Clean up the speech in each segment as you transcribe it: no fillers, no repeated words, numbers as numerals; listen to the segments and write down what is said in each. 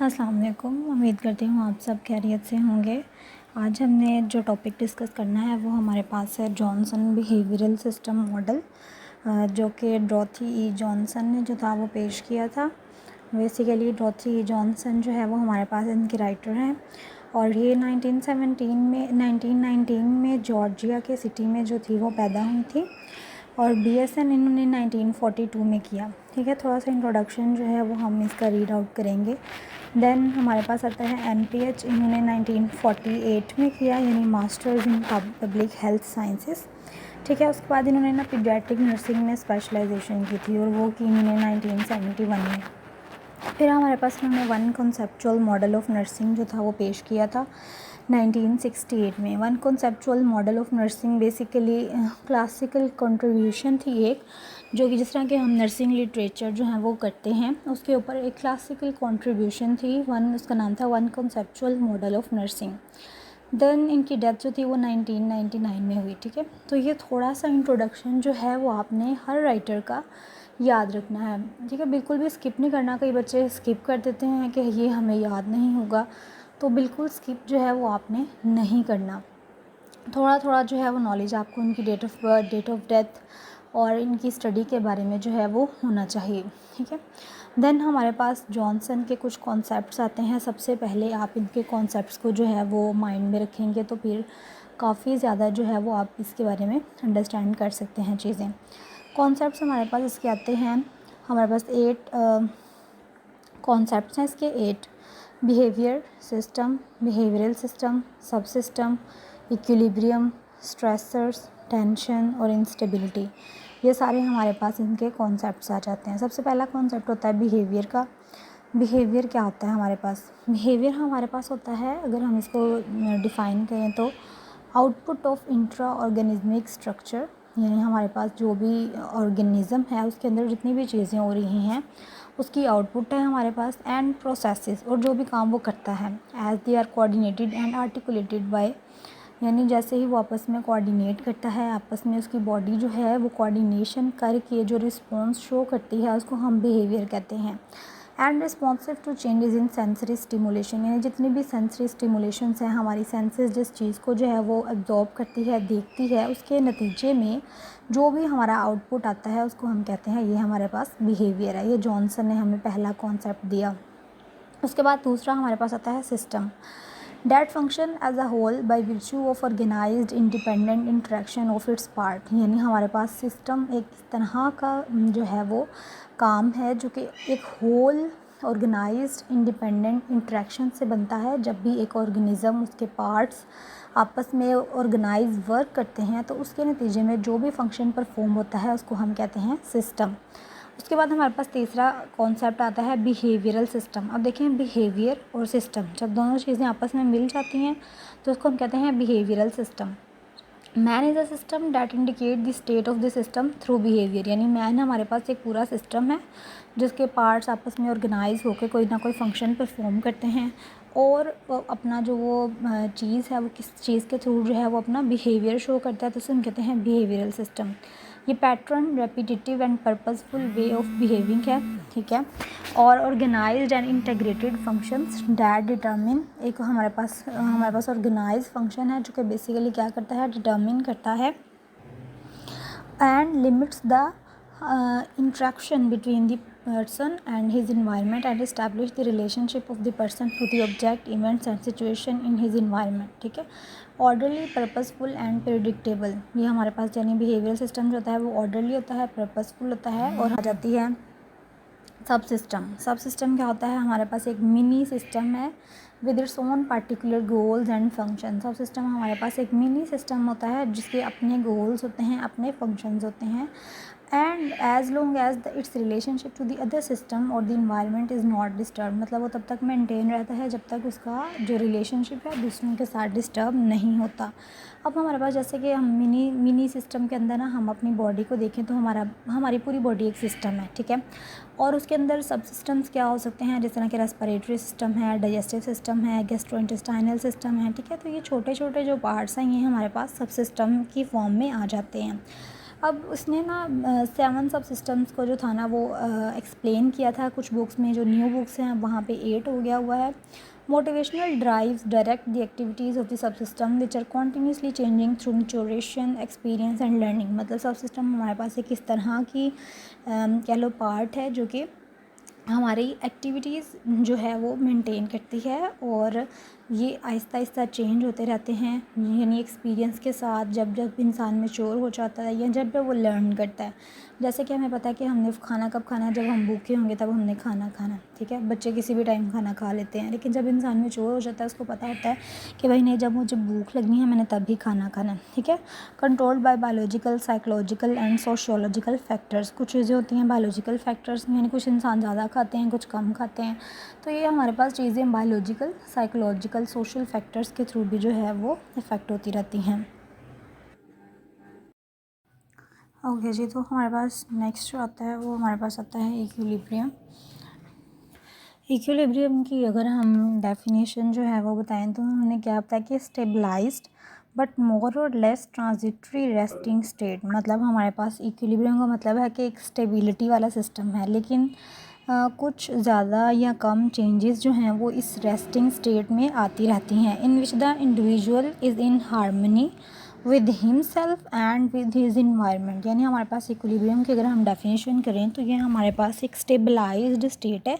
अस्सलाम वालेकुम। उम्मीद करती हूँ आप सब खैरियत से होंगे। आज हमने जो टॉपिक डिस्कस करना है वो हमारे पास है जॉनसन बिहेवियरल सिस्टम मॉडल, जो कि डॉरोथी ई जॉनसन ने जो था वो पेश किया था। बेसिकली डॉरोथी ई जॉनसन जो है वो हमारे पास इनके राइटर हैं और ये 1919 में जॉर्जिया के सिटी में जो थी वो पैदा हुई थी और BSN इन्होंने 1942 में किया। ठीक है, थोड़ा सा इंट्रोडक्शन जो है वो हम इसका रीड आउट करेंगे। देन हमारे पास आता है MPH, इन्होंने 1948 में किया, यानी masters in public health sciences. ठीक है, उसके बाद इन्होंने ना पीडियाट्रिक नर्सिंग में स्पेशलाइजेशन की थी और वो की इन्होंने 1971 में। फिर हमारे पास इन्होंने one conceptual model of nursing जो था वो पेश किया था 1968 में। One conceptual model of nursing basically classical contribution थी एक, जो कि जिस तरह के हम नर्सिंग लिटरेचर जो हैं वो करते हैं उसके ऊपर एक क्लासिकल कंट्रीब्यूशन थी। उसका नाम था one conceptual model of nursing. Then इनकी डेथ जो थी वो 1999 में हुई। ठीक है, तो ये थोड़ा सा इंट्रोडक्शन जो है वो आपने हर राइटर का याद रखना है। ठीक है, बिल्कुल भी स्किप नहीं करना। कई बच्चे स्किप कर देते हैं कि ये हमें याद नहीं होगा, तो बिल्कुल स्किप जो है वो आपने नहीं करना। थोड़ा थोड़ा जो है वो नॉलेज आपको इनकी date of birth, date of death और इनकी स्टडी के बारे में जो है वो होना चाहिए। ठीक है, देन हमारे पास जॉनसन के कुछ कॉन्सेप्ट्स आते हैं। सबसे पहले आप इनके कॉन्सेप्ट्स को जो है वो माइंड में रखेंगे तो फिर काफ़ी ज़्यादा जो है वो आप इसके बारे में अंडरस्टैंड कर सकते हैं चीज़ें। कॉन्सेप्ट्स हमारे पास इसके आते हैं। हमारे पास 8 कॉन्सेप्ट्स हैं इसके 8। बिहेवियर सिस्टम, बिहेवियरल सिस्टम, सब सिस्टम, इक्विलिब्रियम, स्ट्रेसर्स, टेंशन और इंस्टेबिलिटी, ये सारे हमारे पास इनके कॉन्सेप्ट्स आ जाते हैं। सबसे पहला कॉन्सेप्ट होता है बिहेवियर का। बिहेवियर क्या होता है हमारे पास? बिहेवियर हमारे पास होता है, अगर हम इसको डिफ़ाइन करें तो output of intra organismic structure, यानी हमारे पास जो भी ऑर्गेनिज़म है उसके अंदर जितनी भी चीज़ें हो रही हैं उसकी आउटपुट है हमारे पास, एंड प्रोसेसेस, और जो भी काम वो करता है as they are coordinated and articulated by, यानी जैसे ही वो आपस में कोऑर्डिनेट करता है, आपस में उसकी बॉडी जो है वो कोऑर्डिनेशन करके जो रिस्पॉन्स शो करती है उसको हम बिहेवियर कहते हैं। And responsive to changes in sensory stimulation, यानी जितनी भी सेंसरी स्टिमुलेशंस हैं, हमारी सेंसेस जिस चीज़ को जो है वो एब्जॉर्ब करती है, देखती है, उसके नतीजे में जो भी हमारा आउटपुट आता है उसको हम कहते हैं ये हमारे पास बिहेवियर है। ये जॉनसन ने हमें पहला कॉन्सेप्ट दिया। उसके बाद दूसरा हमारे पास आता है system, that function as a whole by virtue of organised independent interaction of its part, यानी हमारे पास सिस्टम एक तरह का जो है वो काम है जो कि एक होल ऑर्गेनाइज्ड इंडिपेंडेंट इंटरेक्शन से बनता है। जब भी एक ऑर्गेनिज़म, उसके पार्ट्स आपस में ऑर्गेनाइज वर्क करते हैं तो उसके नतीजे में जो भी फंक्शन परफॉर्म होता है उसको हम कहते हैं सिस्टम। उसके बाद हमारे पास तीसरा कॉन्सेप्ट आता है बिहेवियरल सिस्टम। अब देखें, बिहेवियर और सिस्टम जब दोनों चीज़ें आपस में मिल जाती हैं तो उसको हम कहते हैं behavioural system. Man is a system that indicate the state of the system through behaviour, यानी मैन हमारे पास एक पूरा सिस्टम है जिसके पार्ट्स आपस में ऑर्गेनाइज होकर कोई ना कोई फंक्शन परफॉर्म करते हैं और अपना जो वो चीज़ है वो किस चीज़ के थ्रू जो है वो अपना बिहेवियर शो करता है, तो उसे हम कहते हैं बिहेवियरल सिस्टम। ये pattern repetitive and purposeful way of behaving है। ठीक है, और organised and integrated functions that determine, एक हमारे पास ऑर्गेनाइज फंक्शन है जो कि बेसिकली क्या करता है, डिटर्मिन करता है and limits the interaction between the person and his environment and establish the relationship of the person to the object, events and situation in his environment। ठीक है, ऑर्डरली, पर्पसफुल एंड प्रेडिक्टेबल, ये हमारे पास यानी behaviour system जो होता है वो orderly होता है, पर्पसफुल होता है। और आ जाती है सब सिस्टम। सब सिस्टम क्या होता है, हमारे पास एक मिनी सिस्टम है with its own particular goals and function. सब सिस्टम हमारे पास एक मिनी सिस्टम होता है जिसके अपने गोल्स होते हैं, अपने फंक्शंस होते हैं, and as long as it's relationship to the other system और the environment is not disturb, मतलब वो तब तक मेंटेन रहता है जब तक उसका जो रिलेशनशिप है दूसरों के साथ डिस्टर्ब नहीं होता। अब हमारे पास जैसे कि हम मिनी सिस्टम के अंदर ना हम अपनी बॉडी को देखें तो हमारी पूरी बॉडी एक सिस्टम है। ठीक है, और उसके अंदर सब सिस्टम्स क्या हो सकते हैं, जिस तरह के रेस्पिरेटरी सिस्टम है, डाइजेस्टिव सिस्टम है, गैस्ट्रोइंटेस्टाइनल सिस्टम है। ठीक है, तो ये छोटे छोटे जो पार्ट्स हैं ये हमारे पास सब सिस्टम की फॉर्म में आ जाते हैं। अब उसने ना 7 सब सिस्टम्स को जो था ना वो एक्सप्लेन किया था कुछ बुक्स में, जो न्यू बुक्स हैं वहाँ पे 8 हो गया हुआ है। Motivational drives direct the activities of the sub system which are continuously changing through maturation experience and learning. मतलब सब सिस्टम हमारे पास एक इस तरह की कह लो पार्ट है जो कि हमारी एक्टिविटीज़ जो है वो मेंटेन करती है, और ये आहिस्ता आहिस्ता चेंज होते रहते हैं, यानी एक्सपीरियंस के साथ। जब जब इंसान मैच्योर हो जाता है या जब जब वो लर्न करता है, जैसे कि हमें पता है कि हमने खाना कब खाना है, जब हम भूखे होंगे तब हमने खाना खाना, ठीक है। बच्चे किसी भी टाइम खाना खा लेते हैं, लेकिन जब इंसान मैच्योर हो जाता है उसको पता होता है कि भाई नहीं, जब मुझे भूख लगनी है मैंने तभी खाना खाना है, ठीक है। Controlled by biological, psychological and sociological factors. कुछ चीज़ें होती हैं बायोलॉजिकल फैक्टर्स, यानी कुछ इंसान ज़्यादा खाते हैं, कुछ कम खाते हैं। तो ये हमारे पास चीज़ें बायोलॉजिकल, साइकोलॉजिकल, सोशल फैक्टर्स के थ्रू भी जो है वो इफ़ेक्ट होती रहती हैं। ओके जी, तो हमारे पास नेक्स्ट जो आता है वो हमारे पास आता है इक्विलिब्रियम। इक्विलिब्रियम की अगर हम डेफिनेशन जो है वो बताएं तो उन्होंने क्या बताया कि स्टेबलाइज्ड बट मोर और लेस ट्रांजिटरी रेस्टिंग स्टेट। मतलब हमारे पास इक्विलिब्रियम का मतलब है कि एक स्टेबिलिटी वाला सिस्टम है, लेकिन कुछ ज़्यादा या कम चेंजेस जो हैं वो इस रेस्टिंग स्टेट में आती रहती हैं, in which the individual is in harmony with himself and with his environment. यानी हमारे पास इक्विलिब्रियम की अगर हम डेफिनेशन करें तो ये हमारे पास एक स्टेबलाइज्ड स्टेट है,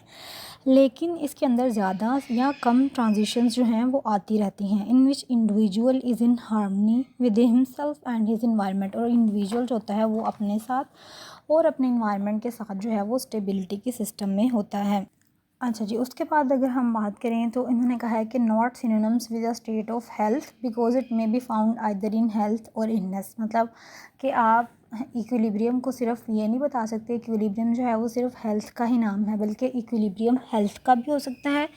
लेकिन इसके अंदर ज़्यादा या कम ट्रांजिशंस जो हैं वो आती रहती हैं, in which individual is in harmony with himself and his environment. और इंडिविजुअल जो होता है वो अपने साथ और अपने इन्वायरमेंट के साथ जो है वो स्टेबिलिटी के सिस्टम में होता है। अच्छा जी, उसके बाद अगर हम बात करें तो इन्होंने कहा है कि not synonyms with a state of health because it may be found either in health और इलनेस। मतलब कि आप इक्विलिब्रियम को सिर्फ ये नहीं बता सकते इक्विलिब्रियम जो है वो सिर्फ हेल्थ का ही नाम है, बल्कि इक्विलिब्रियम हेल्थ का भी हो सकता है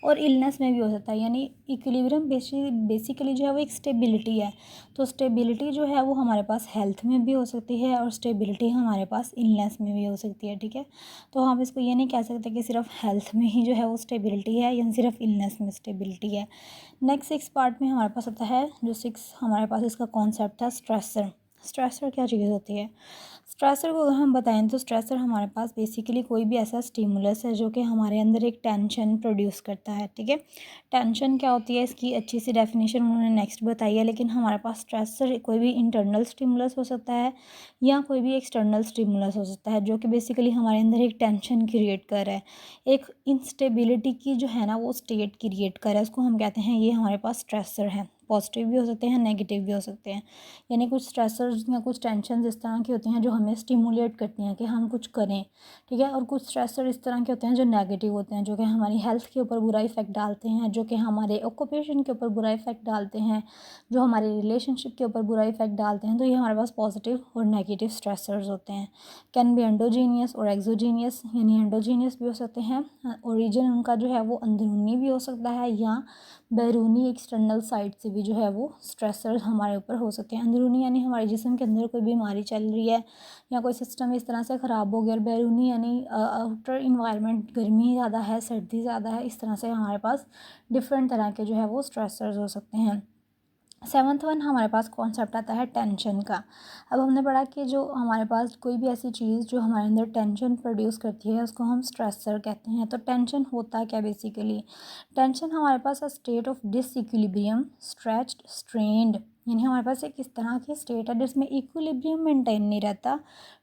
और इलनेस में भी हो सकता है। यानी इक्विलिब्रियम बेसिकली जो है वो एक स्टेबिलिटी है, तो स्टेबिलिटी जो है वो हमारे पास हेल्थ में भी हो सकती है और स्टेबिलिटी हमारे पास इलनेस में भी हो सकती है, ठीक है। तो हम इसको ये नहीं कह सकते कि सिर्फ हेल्थ में ही जो है वो स्टेबिलिटी है या सिर्फ इलनेस में स्टेबिलिटी है। नेक्स्ट 6 पार्ट में हमारे पास आता है जो 6 हमारे पास इसका कॉन्सेप्ट था स्ट्रेसर। स्ट्रेसर क्या चीज़ होती है? स्ट्रेसर को अगर हम बताएं तो स्ट्रेसर हमारे पास बेसिकली कोई भी ऐसा स्टिमुलस है जो कि हमारे अंदर एक टेंशन प्रोड्यूस करता है, ठीक है। टेंशन क्या होती है इसकी अच्छी सी डेफिनेशन उन्होंने नेक्स्ट बताई है, लेकिन हमारे पास स्ट्रेसर कोई भी इंटरनल स्टिमुलस हो सकता है या कोई भी एक्सटर्नल स्टिमुलस हो सकता है, जो कि बेसिकली हमारे अंदर एक टेंशन क्रिएट कर रहा है, एक इंस्टेबिलिटी की जो है ना वो स्टेट क्रिएट कर रहा है, उसको हम कहते हैं ये हमारे पास स्ट्रेसर है। पॉजिटिव भी हो सकते हैं, नेगेटिव भी हो सकते हैं। यानी कुछ स्ट्रेसर्स या कुछ टेंशन इस तरह की होती हैं जो हमें स्टिमुलेट करती हैं कि हम कुछ करें, ठीक है। और कुछ स्ट्रेसर इस तरह के होते हैं जो नेगेटिव होते हैं, जो कि हमारी हेल्थ के ऊपर बुरा इफेक्ट डालते हैं, जो कि हमारे ऑक्यूपेशन के ऊपर बुरा इफेक्ट डालते हैं, जो हमारे रिलेशनशिप के ऊपर बुरा इफेक्ट डालते हैं। तो ये हमारे पास पॉजिटिव और नेगेटिव स्ट्रेसर्स होते हैं। कैन बी एंडोजीनियस और एक्सोजीनियस, यानी एंडोजीनियस भी हो सकते हैं, ओरिजिन उनका जो है वो अंदरूनी भी हो सकता है या बैरूनी एक्सटर्नल साइड से भी जो है वो स्ट्रेसर हमारे ऊपर हो सकते हैं। अंदरूनी यानी हमारे जिस्म के अंदर कोई बीमारी चल रही है या कोई सिस्टम इस तरह से ख़राब हो गया, और बैरूनी यानी आउटर इन्वायरमेंट, गर्मी ज़्यादा है, सर्दी ज़्यादा है, इस तरह से हमारे पास डिफरेंट तरह के जो है वो स्ट्रेसर्स हो सकते हैं। 7th वन हमारे पास कॉन्सेप्ट आता है टेंशन का। अब हमने पढ़ा कि जो हमारे पास कोई भी ऐसी चीज़ जो हमारे अंदर टेंशन प्रोड्यूस करती है उसको हम स्ट्रेसर कहते हैं। तो टेंशन होता क्या बेसिकली? टेंशन हमारे पास a state of disequilibrium, stretched, strained, यानी हमारे पास एक इस तरह की स्टेट है जिसमें इक्विलिब्रियम मेंटेन नहीं रहता,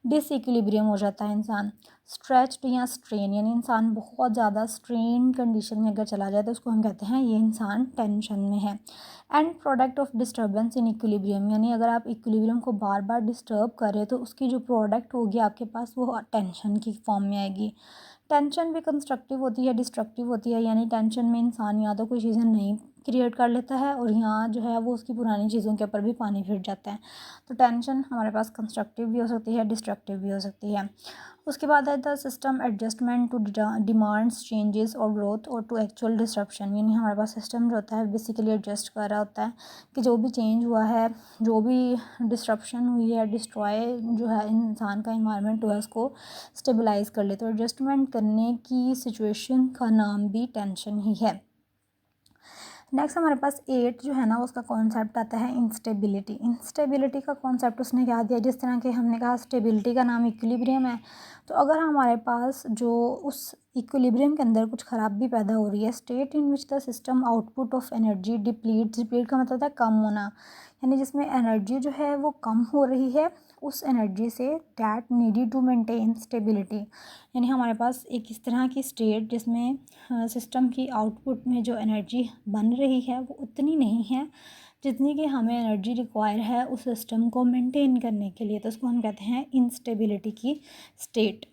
डिसइक्विलिब्रियम हो जाता है इंसान। स्ट्रेच्ड या स्ट्रेन यानी इंसान बहुत ज़्यादा स्ट्रेन कंडीशन में अगर चला जाए तो उसको हम कहते हैं ये इंसान टेंशन में है। And product of disturbance in equilibrium, यानी अगर आप इक्विलिब्रियम को बार बार डिस्टर्ब करें तो उसकी जो प्रोडक्ट होगी आपके पास वो टेंशन की फॉर्म में आएगी। टेंशन भी कंस्ट्रक्टिव होती है, डिस्ट्रक्टिव होती है, यानी टेंशन में इंसान या तो कोई चीज़ें नई क्रिएट कर लेता है और यहाँ जो है वो उसकी पुरानी चीज़ों के ऊपर भी पानी फिर जाता है। तो टेंशन हमारे पास कंस्ट्रक्टिव भी हो सकती है, डिस्ट्रक्टिव भी हो सकती है। उसके बाद है the system adjustment to demands changes और ग्रोथ और टू एक्चुअल डिस्ट्रप्शन, यानी हमारे पास सिस्टम जो होता है बेसिकली एडजस्ट कर रहा होता है कि जो भी चेंज हुआ है, जो भी डिस्ट्रप्शन हुई है, डिस्ट्रॉय जो है इंसान का इन्वायरमेंट हुआ है उसको स्टेबलाइज कर ले। तो एडजस्टमेंट करने की सिचुएशन का नाम भी टेंशन ही है। नेक्स्ट हमारे पास 8 जो है ना उसका कॉन्सेप्ट आता है इंस्टेबिलिटी। इंस्टेबिलिटी का कॉन्सेप्ट उसने क्या दिया, जिस तरह के हमने कहा स्टेबिलिटी का नाम इक्विलिब्रियम है, तो अगर हमारे पास जो उस इक्विलिब्रियम के अंदर कुछ खराबी पैदा हो रही है, state in which the system output of energy depletes, deplete का मतलब होता है कम होना, यानी जिसमें एनर्जी जो है वो कम हो रही है उस एनर्जी से, that needed to maintain stability, यानी हमारे पास एक इस तरह की स्टेट जिसमें सिस्टम की आउटपुट में जो एनर्जी बन रही है वो उतनी नहीं है जितनी कि हमें एनर्जी रिक्वायर है उस सिस्टम को मेंटेन करने के लिए, तो उसको हम कहते हैं इंस्टेबिलिटी की स्टेट।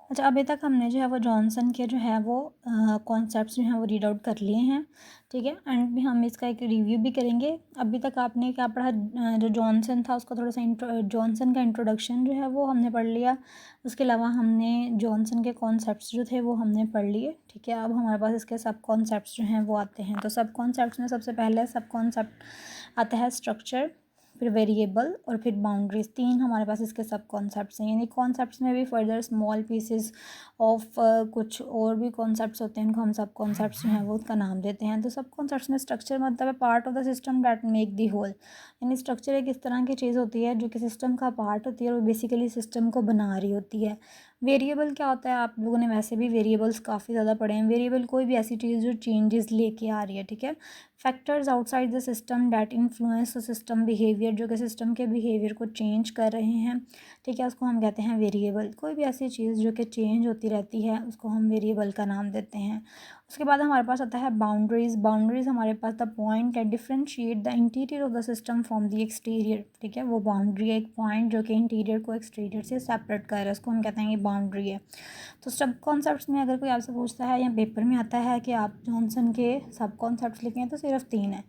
अच्छा, अभी तक हमने जो है वो जॉनसन के जो है वो कॉन्सेप्ट्स जो हैं वो रीड आउट कर लिए हैं, ठीक है, एंड भी हम इसका एक रिव्यू भी करेंगे। अभी तक आपने क्या पढ़ा, जो जॉनसन था उसका थोड़ा सा जॉनसन का इंट्रोडक्शन जो है वो हमने पढ़ लिया, उसके अलावा हमने जॉनसन के कॉन्सेप्ट्स जो थे वो हमने पढ़ लिए, ठीक है। अब हमारे पास इसके सब कॉन्सेप्ट्स जो हैं वो आते हैं, तो सब कॉन्सेप्ट्स में सबसे पहले सब कॉन्सेप्ट आता है स्ट्रक्चर, फिर वेरिएबल और फिर बाउंड्रीज, 3 हमारे पास इसके सब कॉन्सेप्ट्स हैं। यानी कॉन्सेप्ट्स में भी फर्दर स्मॉल पीसेस ऑफ कुछ और भी कॉन्सेप्ट्स होते हैं, इनको हम सब कॉन्सेप्ट्स जो हैं वो उसका नाम देते हैं। तो सब कॉन्सेप्ट्स में स्ट्रक्चर मतलब है part of the system that make the whole, यानी स्ट्रक्चर एक इस तरह की चीज़ होती है जो कि सिस्टम का पार्ट होती है और बेसिकली सिस्टम को बना रही होती है। वेरिएबल क्या होता है, आप लोगों ने वैसे भी वेरिएबल्स काफ़ी ज़्यादा पढ़े हैं। वेरिएबल कोई भी ऐसी चीज़ जो चेंजेस लेके आ रही है, ठीक है। Factors outside the system that influence the system behaviour, जो कि सिस्टम के बिहेवियर को चेंज कर रहे हैं, ठीक है, उसको हम कहते हैं वेरिएबल। कोई भी ऐसी चीज़ जो कि चेंज होती रहती है उसको हम वेरिएबल का नाम देते हैं। उसके बाद हमारे पास आता है बाउंड्रीज। बाउंड्रीज हमारे पास the point that differentiate the interior of the system from the exterior, ठीक है, वो बाउंड्री है एक पॉइंट जो कि इंटीरियर को एक्सटीरियर से सेपरेट कर रहा है, उसको हम कहते हैं ये बाउंड्री है। तो सब कॉन्सेप्ट्स में अगर कोई आपसे पूछता है या पेपर में आता है कि आप जॉनसन के सब कॉन्सेप्ट्स लिखें, तो सिर्फ 3 है,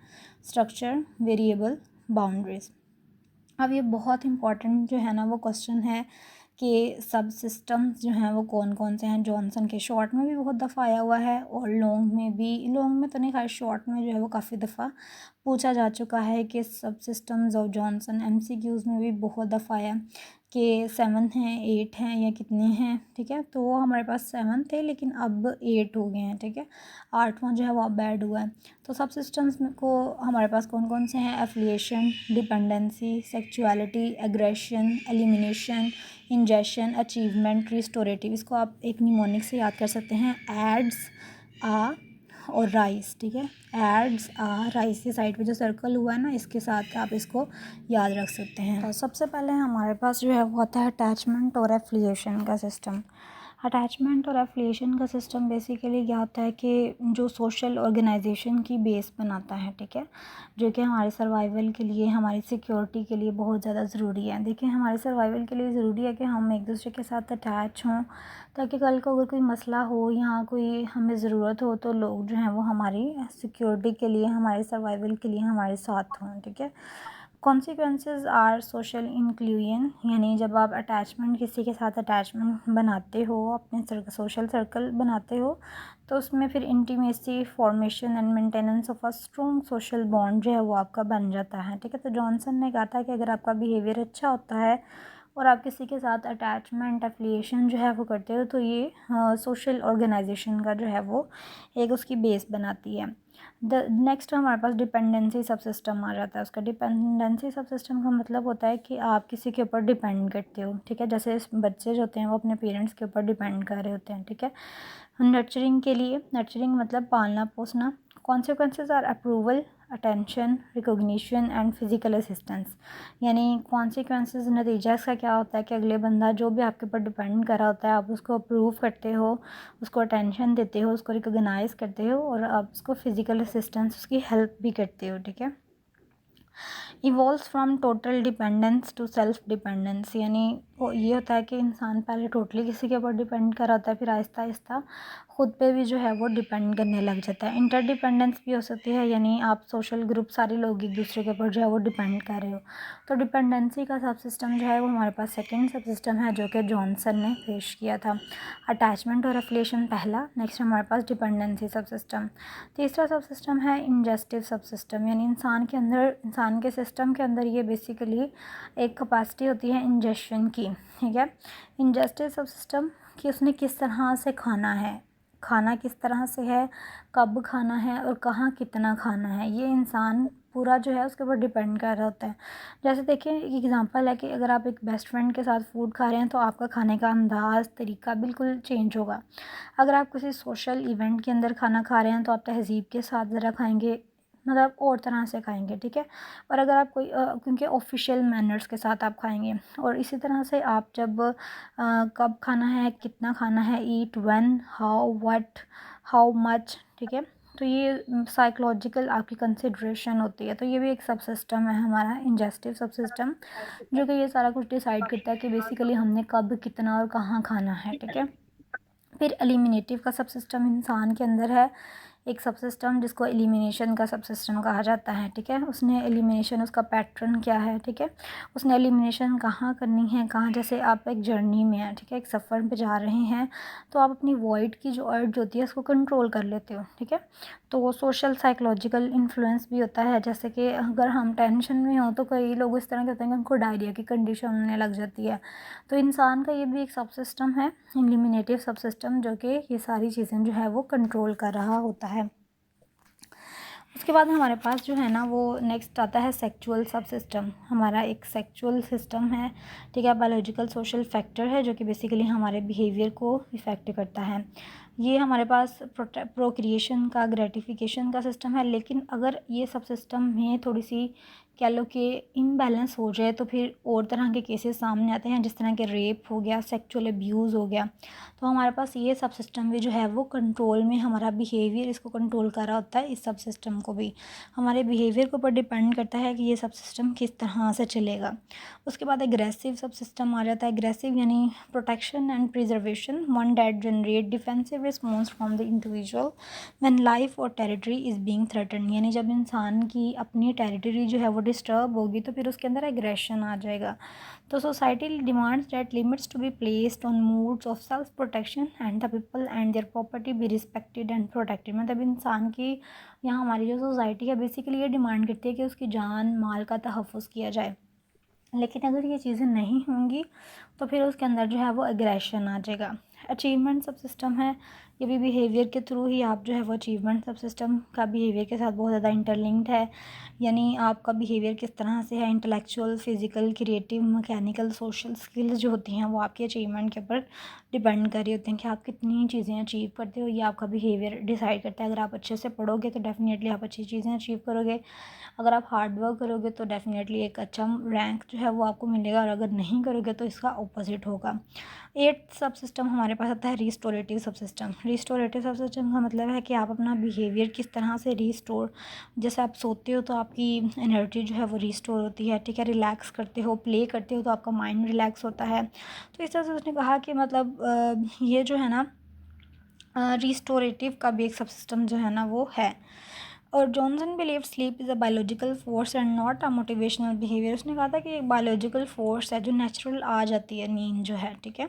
स्ट्रक्चर, वेरिएबल, बाउंड्रीज। अब ये बहुत इंपॉर्टेंट जो है ना वो क्वेश्चन है कि सब सिस्टम्स जो हैं वो कौन कौन से हैं। जॉनसन के शॉर्ट में भी बहुत दफ़ा आया हुआ है और लॉन्ग में भी, लॉन्ग में तो नहीं, खैर शॉर्ट में जो है वो काफ़ी दफ़ा पूछा जा चुका है कि सब सिस्टम्स ऑफ जॉनसन। एमसीक्यूज़ में भी बहुत दफ़ा आया कि 7 हैं, 8 हैं या कितने हैं, ठीक है। तो वो हमारे पास 7 थे लेकिन अब 8 हो गए हैं, ठीक है, 8वां जो है वो अब ऐड हुआ है। तो सब सिस्टम्स में को हमारे पास कौन कौन से हैं, affiliation, dependency, sexuality, aggression, elimination, ingestion, achievement, restorative. इसको आप एक निमोनिक से याद कर सकते हैं, एड्स, आ और राइस, ठीक है, एड्स, आ, राइस के साइड पे जो सर्कल हुआ है ना, इसके साथ आप इसको याद रख सकते हैं। तो सबसे पहले हमारे पास जो है वो होता है अटैचमेंट और एफिलिएशन का सिस्टम। अटैचमेंट और एफिलिएशन का सिस्टम बेसिकली क्या होता है कि जो सोशल ऑर्गेनाइजेशन की बेस बनाता है, ठीक है, जो कि हमारे सर्वाइवल के लिए, हमारी सिक्योरिटी के लिए बहुत ज़्यादा ज़रूरी है। देखिए, हमारे सर्वाइवल के लिए ज़रूरी है कि हम एक दूसरे के साथ अटैच हों, ताकि कल को अगर कोई मसला हो या कोई हमें ज़रूरत हो तो लोग जो हैं वो हमारी सिक्योरिटी के लिए, हमारे सर्वाइवल के लिए हमारे साथ हों, ठीक है। कॉन्सिक्वेंसेस आर सोशल इंक्लूजन, यानी जब आप अटैचमेंट, किसी के साथ अटैचमेंट बनाते हो, अपने सोशल सर्कल बनाते हो, तो उसमें फिर intimacy, formation and maintenance of a strong social bond जो है वो आपका बन जाता है, ठीक है। तो जॉनसन ने कहा था कि अगर आपका बिहेवियर अच्छा होता है और आप किसी के साथ अटैचमेंट, एफिलिएशन जो है वो करते हो, तो ये सोशल ऑर्गेनाइजेशन का जो है वो एक उसकी बेस बनाती है। द नेक्स्ट हमारे पास डिपेंडेंसी सब सिस्टम आ जाता है। उसका डिपेंडेंसी सब सिस्टम का मतलब होता है कि आप किसी के ऊपर डिपेंड करते हो, ठीक है। जैसे बच्चे जो होते हैं वो अपने पेरेंट्स के ऊपर डिपेंड कर रहे होते हैं, ठीक है। नर्चरिंग के लिए, नर्चरिंग मतलब पालना पोसना। Consequences are approval, attention, recognition and physical assistance, यानी कॉन्सिक्वेंसेज, नतीजा इसका क्या होता है कि अगले बंदा जो भी आपके ऊपर डिपेंड कर रहा होता है, आप उसको अप्रूव करते हो, उसको अटेंशन देते हो, उसको रिकॉग्नाइज करते हो और आप उसको फिजिकल असिस्टेंस, उसकी हेल्प भी करते हो, ठीक है। Evolves from total dependence to self dependence, यानी वो ये होता है कि इंसान पहले टोटली किसी के ऊपर डिपेंड कर रहा होता है, फिर आहिस्ता आहिस्ता खुद पे भी जो है वो डिपेंड करने लग जाता है। इंटरडिपेंडेंस भी हो सकती है, यानी आप सोशल ग्रुप, सारे लोग एक दूसरे के ऊपर जो है वो डिपेंड कर रहे हो। तो डिपेंडेंसी का सब सिस्टम जो है वो हमारे पास सेकेंड सब सिस्टम है जो कि जॉनसन ने पेश किया था। अटैचमेंट और एफिलिएशन पहला, नेक्स्ट हमारे पास डिपेंडेंसी सब सिस्टम। तीसरा सब सिस्टम है इंजेस्टिव सब सिस्टम, यानी इंसान के अंदर, इंसान के सिस्टम के अंदर ये बेसिकली एक कैपेसिटी होती है इंजेक्शन की, ठीक है। इंजेस्टिव सब सिस्टम कि उसने किस तरह से खाना है, खाना किस तरह से है, कब खाना है और कहाँ कितना खाना है, ये इंसान पूरा जो है उसके ऊपर डिपेंड कर रहा होता है। जैसे देखिए एक एग्ज़ाम्पल है कि अगर आप एक बेस्ट फ्रेंड के साथ फूड खा रहे हैं तो आपका खाने का अंदाज़, तरीका बिल्कुल चेंज होगा। अगर आप किसी सोशल इवेंट के अंदर खाना खा रहे हैं तो आप तहज़ीब के साथ ज़रा खाएँगे, मतलब और तरह से खाएँगे, ठीक है। और अगर आप कोई क्योंकि ऑफ़िशियल मैनर्स के साथ आप खाएँगे, और इसी तरह से आप जब कब खाना है, कितना खाना है, eat when, how, what, how much, ठीक है। तो ये साइकोलॉजिकल आपकी कंसिडरेशन होती है। तो ये भी एक सब सिस्टम है हमारा, इंजेस्टिव सब सिस्टम, जो कि ये सारा कुछ डिसाइड करता है कि बेसिकली हमने कब, कितना और कहाँ खाना है, ठीक है। फिर एलिमिनेटिव का सब सिस्टम इंसान के अंदर है, एक सब सिस्टम जिसको एलिमिनेशन का सब सिस्टम कहा जाता है, ठीक है। उसने एलिमिनेशन, उसका पैटर्न क्या है, ठीक है। उसने एलिमिनेशन कहाँ करनी है, कहाँ, जैसे आप एक जर्नी में हैं, ठीक है, एक सफ़र पे जा रहे हैं, तो आप अपनी वॉइड की जो अर्ज होती है उसको कंट्रोल कर लेते हो, ठीक है। तो वो सोशल साइकोलॉजिकल इन्फ्लुएंस भी होता है, जैसे कि अगर हम टेंशन में हों तो कई लोग इस तरह के होते हैं कि उनको डायरिया की कंडीशन होने लग जाती है। तो इंसान का ये भी एक सब सिस्टम है, एलिमिनेटिव सब सिस्टम, जो कि ये सारी चीज़ें जो है वो कंट्रोल कर रहा होता है। उसके बाद हमारे पास जो है ना वो नेक्स्ट आता है सेक्सुअल सब सिस्टम। हमारा एक सेक्सुअल सिस्टम है, ठीक है, बायोलॉजिकल सोशल फैक्टर है जो कि बेसिकली हमारे बिहेवियर को इफ़ेक्ट करता है। ये हमारे पास प्रोक्रिएशन का, ग्रेटिफिकेशन का सिस्टम है, लेकिन अगर ये सब सिस्टम में थोड़ी सी कह लो कि इम्बैलेंस हो जाए तो फिर और तरह के केसेस सामने आते हैं, जिस तरह के रेप हो गया, सेक्सुअल अब्यूज़ हो गया। तो हमारे पास ये सब सिस्टम भी जो है वो कंट्रोल में, हमारा बिहेवियर इसको कंट्रोल कर रहा होता है। इस सब सिस्टम को भी हमारे बिहेवियर के ऊपर डिपेंड करता है कि ये सब सिस्टम किस तरह से चलेगा। उसके बाद एग्रेसिव सब सिस्टम आ जाता है। एग्रेसिव यानी protection and preservation, one that generate defensive response from the individual when life और टेरिटरी इज़ बीइंग थ्रेटन, यानी जब इंसान की अपनी टेरिटरी जो है वो डिस्टर्ब होगी तो फिर उसके अंदर एग्रेशन आ जाएगा। तो society demands that limits to be placed on moods of self protection and the people and their property be respected and protected. मतलब इंसान की, यहाँ हमारी जो सोसाइटी है बेसिकली ये डिमांड करती है कि उसकी जान माल का तहफ़्फ़ुज़ किया जाए, लेकिन अगर ये चीज़ें नहीं होंगी तो फिर उसके अंदर जो है वो एग्रेशन आ जाएगा। अचीवमेंट सब सिस्टम है, ये भी बिहेवियर के थ्रू ही आप जो है वो अचीवमेंट सब सिस्टम का बिहेवियर के साथ बहुत ज़्यादा इंटरलिंक्ड है। यानी आपका बिहेवियर किस तरह से है, intellectual, physical, creative, mechanical, social skills जो होती हैं वो आपके अचीवमेंट के ऊपर डिपेंड कर रही होती हैं कि आप कितनी चीज़ें अचीव करते हो। ये आपका बिहेवियर डिसाइड करता है। अगर आप अच्छे से पढ़ोगे तो डेफिनेटली आप अच्छी चीज़ें अचीव करोगे, अगर आप हार्ड वर्क करोगे तो डेफिनेटली एक अच्छा रैंक जो है वो आपको मिलेगा, और अगर नहीं करोगे तो इसका ऑपोजिट होगा। 8th सब सिस्टम हमारे पास आता है रिस्टोरेटिव सब सिस्टम। रिस्टोरेटिव सब सिस्टम का मतलब है कि आप अपना बिहेवियर किस तरह से रिस्टोर, जैसे आप सोते हो तो आपकी एनर्जी जो है वो रिस्टोर होती है, ठीक है, रिलैक्स करते हो, प्ले करते हो तो आपका माइंड रिलैक्स होता है। तो इस तरह से उसने कहा कि मतलब ये जो है ना रिस्टोरेटिव का भी एक सब सिस्टम जो है ना वो है। और Johnson believe sleep is a biological force and not a motivational behaviour. उसने कहा था कि एक बायोलॉजिकल फोर्स है जो नेचुरल आ जाती है, नींद जो है, ठीक है।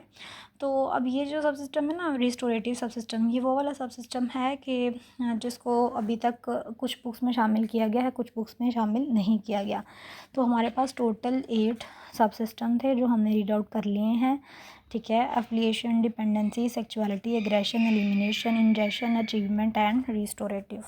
तो अब ये जो सब सिस्टम है ना रिस्टोरेटिव सब सिस्टम, ये वो वाला सब सिस्टम है कि जिसको अभी तक कुछ बुक्स में शामिल किया गया है, कुछ बुक्स में शामिल नहीं किया गया। तो हमारे पास टोटल 8 सब सिस्टम थे जो हमने रीड आउट कर लिए हैं, ठीक है। Affiliation, dependency, sexuality, aggression, elimination, ingestion, achievement and restorative.